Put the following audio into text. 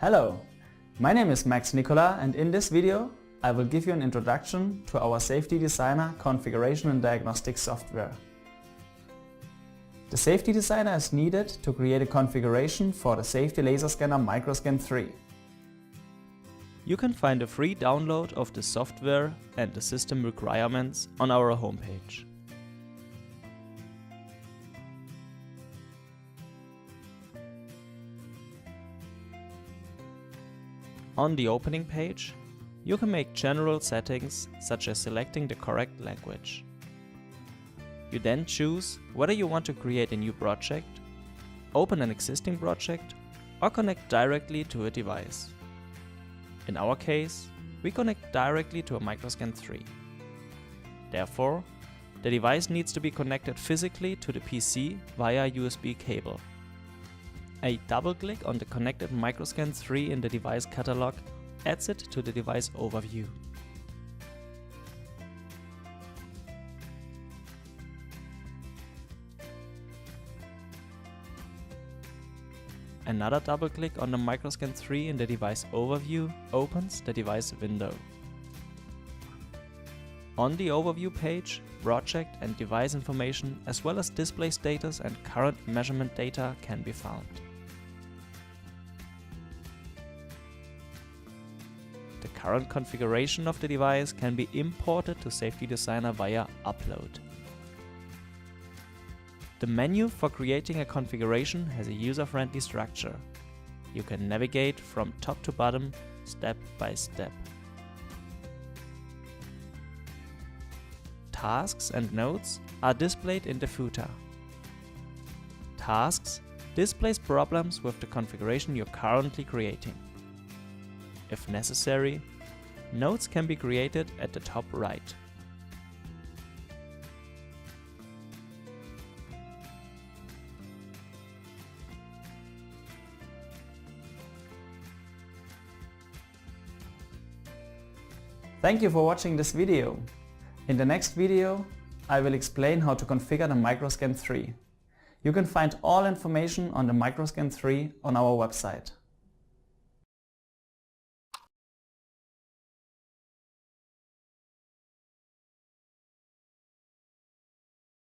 Hello, my name is Max Nicola, and in this video I will give you an introduction to our Safety Designer configuration and diagnostic software. The Safety Designer is needed to create a configuration for the safety laser scanner microScan3. You can find a free download of the software and the system requirements on our homepage. On the opening page, you can make general settings such as selecting the correct language. You then choose whether you want to create a new project, open an existing project, or connect directly to a device. In our case, we connect directly to a microScan3. Therefore, the device needs to be connected physically to the PC via USB cable. A double-click on the connected microScan3 in the device catalog adds it to the device overview. Another double-click on the microScan3 in the device overview opens the device window. On the overview page, project and device information as well as display status and current measurement data can be found. The current configuration of the device can be imported to Safety Designer via Upload. The menu for creating a configuration has a user-friendly structure. You can navigate from top to bottom, step by step. Tasks and notes are displayed in the footer. Tasks displays problems with the configuration you're currently creating. If necessary, notes can be created at the top right. Thank you for watching this video. In the next video, I will explain how to configure the microScan3. You can find all information on the microScan3 on our website.